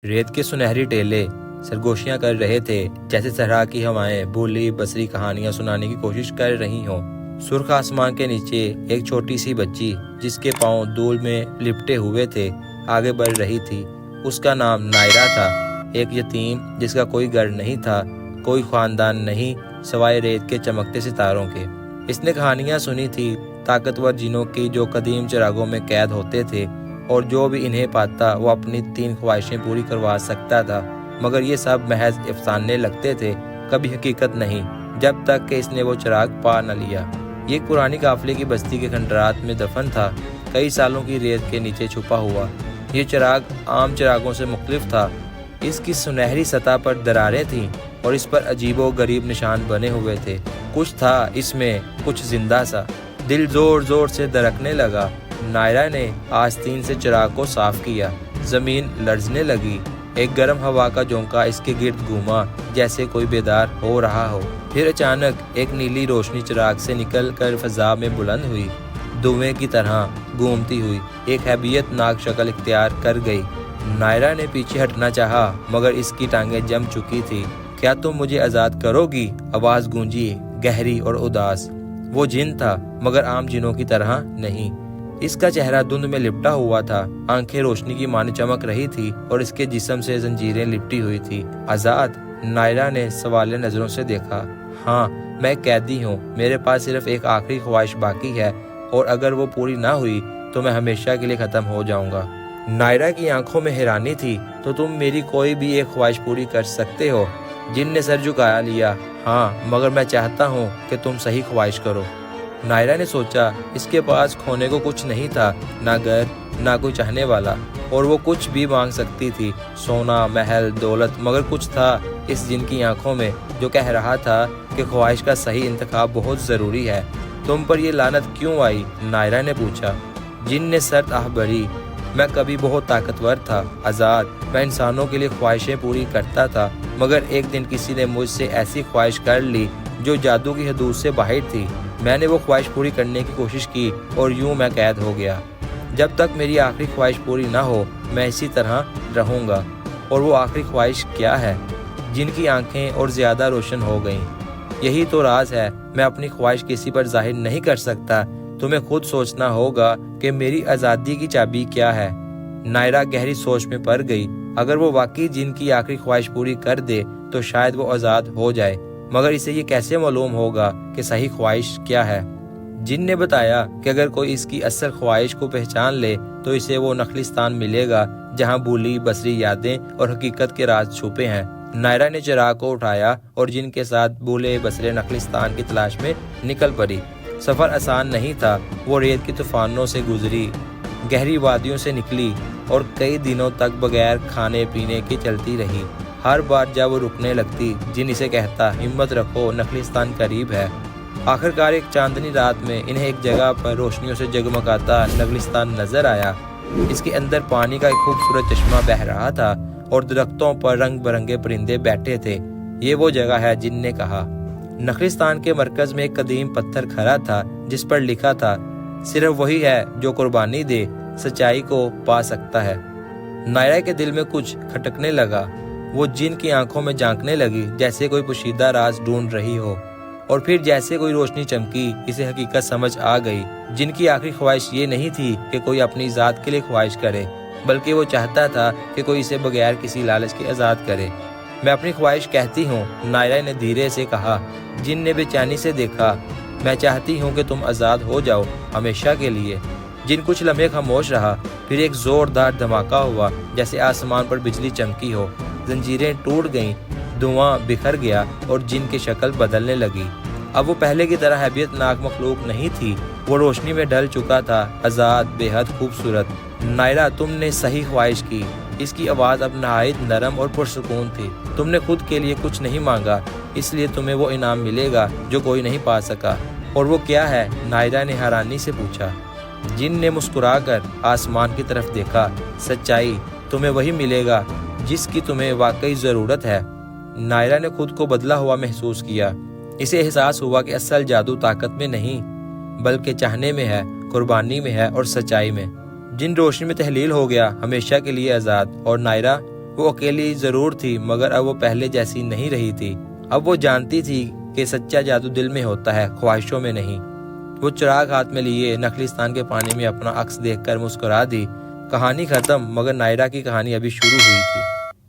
ریت کے سنہری ٹیلے سرگوشیاں کر رہے تھے، جیسے صحرا کی ہوائیں بولی بصری کہانیاں سنانے کی کوشش کر رہی ہوں۔ سرخ آسمان کے نیچے ایک چھوٹی سی بچی جس کے پاؤں دھول میں لپٹے ہوئے تھے آگے بڑھ رہی تھی۔ اس کا نام نائرہ تھا، ایک یتیم جس کا کوئی گھر نہیں تھا، کوئی خاندان نہیں سوائے ریت کے چمکتے ستاروں کے۔ اس نے کہانیاں سنی تھی طاقتور جنوں کی جو قدیم چراغوں میں قید ہوتے تھے اور جو بھی انہیں پاتا وہ اپنی 3 خواہشیں پوری کروا سکتا تھا، مگر یہ سب محض افسانے لگتے تھے، کبھی حقیقت نہیں، جب تک کہ اس نے وہ چراغ پا نہ لیا۔ یہ ایک پرانی قافلے کی بستی کے کھنڈرات میں دفن تھا، کئی سالوں کی ریت کے نیچے چھپا ہوا۔ یہ چراغ عام چراغوں سے مختلف تھا، اس کی سنہری سطح پر دراریں تھیں اور اس پر عجیب و غریب نشان بنے ہوئے تھے۔ کچھ تھا اس میں، کچھ زندہ سا۔ دل زور زور سے دھڑکنے لگا۔ نائرہ نے آستین سے چراغ کو صاف کیا، زمین لرزنے لگی، ایک گرم ہوا کا جھونکا اس کے گرد گھوما جیسے کوئی بیدار ہو رہا ہو۔ پھر اچانک ایک نیلی روشنی چراغ سے نکل کر فضا میں بلند ہوئی، دھوئیں کی طرح گھومتی ہوئی ایک ہیبیت ناک شکل اختیار کر گئی۔ نائرہ نے پیچھے ہٹنا چاہا مگر اس کی ٹانگیں جم چکی تھی۔ کیا تم مجھے آزاد کرو گی؟ آواز گونجی، گہری اور اداس۔ وہ جن تھا مگر عام جنوں کی طرح نہیں۔ اس کا چہرہ دھند میں لپٹا ہوا تھا، آنکھیں روشنی کی مانند چمک رہی تھی اور اس کے جسم سے زنجیریں لپٹی ہوئی تھی۔ آزاد؟ نائرہ نے سوالیہ نظروں سے دیکھا۔ ہاں، میں قیدی ہوں، میرے پاس صرف ایک آخری خواہش باقی ہے اور اگر وہ پوری نہ ہوئی تو میں ہمیشہ کے لیے ختم ہو جاؤں گا۔ نائرہ کی آنکھوں میں حیرانی تھی۔ تو تم میری کوئی بھی ایک خواہش پوری کر سکتے ہو؟ جن نے سر جھکا لیا۔ ہاں، مگر میں چاہتا ہوں کہ تم صحیح خواہش کرو۔ نائرہ نے سوچا، اس کے پاس کھونے کو کچھ نہیں تھا، نہ گھر، نہ کوئی چاہنے والا، اور وہ کچھ بھی مانگ سکتی تھی، سونا، محل، دولت، مگر کچھ تھا اس جن کی آنکھوں میں جو کہہ رہا تھا کہ خواہش کا صحیح انتخاب بہت ضروری ہے۔ تم پر یہ لعنت کیوں آئی؟ نائرہ نے پوچھا۔ جن نے سرد آہ بھری۔ میں کبھی بہت طاقتور تھا، آزاد، میں انسانوں کے لیے خواہشیں پوری کرتا تھا، مگر ایک دن کسی نے مجھ سے ایسی خواہش کر لی جو جادو کی حدود سے باہر تھی۔ میں نے وہ خواہش پوری کرنے کی کوشش کی اور یوں میں قید ہو گیا۔ جب تک میری آخری خواہش پوری نہ ہو میں اسی طرح رہوں گا۔ اور وہ آخری خواہش کیا ہے؟ جن کی آنکھیں اور زیادہ روشن ہو گئیں۔ یہی تو راز ہے، میں اپنی خواہش کسی پر ظاہر نہیں کر سکتا، تمہیں خود سوچنا ہوگا کہ میری آزادی کی چابی کیا ہے۔ نائرہ گہری سوچ میں پڑ گئی۔ اگر وہ واقعی جن کی آخری خواہش پوری کر دے تو شاید وہ آزاد ہو جائے، مگر اسے یہ کیسے معلوم ہوگا کہ صحیح خواہش کیا ہے؟ جن نے بتایا کہ اگر کوئی اس کی اصل خواہش کو پہچان لے تو اسے وہ نخلستان ملے گا جہاں بولی بصری یادیں اور حقیقت کے راز چھپے ہیں۔ نائرہ نے چراغ کو اٹھایا اور جن کے ساتھ بولے بصرے نخلستان کی تلاش میں نکل پڑی۔ سفر آسان نہیں تھا، وہ ریت کے طوفانوں سے گزری، گہری وادیوں سے نکلی اور کئی دنوں تک بغیر کھانے پینے کے چلتی رہی۔ ہر بار جب وہ رکنے لگتی جن اسے کہتا، ہمت رکھو، نخلستان قریب ہے۔ آخرکار ایک چاندنی رات میں انہیں ایک جگہ پر روشنیوں سے جگمگاتا نخلستان نظر آیا۔ اس کے اندر پانی کا ایک خوبصورت چشمہ بہہ رہا تھا اور درختوں پر رنگ برنگے پرندے بیٹھے تھے۔ یہ وہ جگہ ہے، جن نے کہا۔ نخلستان کے مرکز میں ایک قدیم پتھر کھڑا تھا جس پر لکھا تھا، صرف وہی ہے جو قربانی دے سچائی کو پا سکتا ہے۔ نائرہ کے دل میں کچھ کھٹکنے لگا۔ وہ جن کی آنکھوں میں جھانکنے لگی جیسے کوئی پوشیدہ راز ڈھونڈ رہی ہو، اور پھر جیسے کوئی روشنی چمکی، اسے حقیقت سمجھ آ گئی۔ جن کی آخری خواہش یہ نہیں تھی کہ کوئی اپنی ذات کے لیے خواہش کرے، بلکہ وہ چاہتا تھا کہ کوئی اسے بغیر کسی لالچ کے آزاد کرے۔ میں اپنی خواہش کہتی ہوں، نائرہ نے دھیرے سے کہا۔ جن نے بے چینی سے دیکھا۔ میں چاہتی ہوں کہ تم آزاد ہو جاؤ، ہمیشہ کے لیے۔ جن کچھ لمحے خاموش رہا، پھر ایک زوردار دھماکہ ہوا جیسے آسمان پر بجلی چمکی ہو۔ زنجیریں ٹوٹ گئیں، دھواں بکھر گیا اور جن کی شکل بدلنے لگی۔ اب وہ پہلے کی طرح ہیبت ناک مخلوق نہیں تھی، وہ روشنی میں ڈھل چکا تھا، آزاد، بے حد خوبصورت۔ نائرہ، تم نے صحیح خواہش کی۔ اس کی آواز اب نہایت نرم اور پرسکون تھی۔ تم نے خود کے لیے کچھ نہیں مانگا، اس لیے تمہیں وہ انعام ملے گا جو کوئی نہیں پا سکا۔ اور وہ کیا ہے؟ نائرہ نے حیرانی سے پوچھا۔ جن نے مسکرا کر آسمان کی طرف دیکھا۔ سچائی، تمہیں وہی ملے گا جس کی تمہیں واقعی ضرورت ہے۔ نائرہ نے خود کو بدلا ہوا محسوس کیا۔ اسے احساس ہوا کہ اصل جادو طاقت میں نہیں بلکہ چاہنے میں ہے، قربانی میں ہے اور سچائی میں۔ جن روشنی میں تحلیل ہو گیا، ہمیشہ کے لیے آزاد، اور نائرہ وہ اکیلی ضرور تھی مگر اب وہ پہلے جیسی نہیں رہی تھی۔ اب وہ جانتی تھی کہ سچا جادو دل میں ہوتا ہے، خواہشوں میں نہیں۔ وہ چراغ ہاتھ میں لیے نخلستان کے پانی میں اپنا عکس دیکھ کر مسکرا دی۔ کہانی ختم، مگر نائرہ کی کہانی ابھی شروع ہوئی تھی۔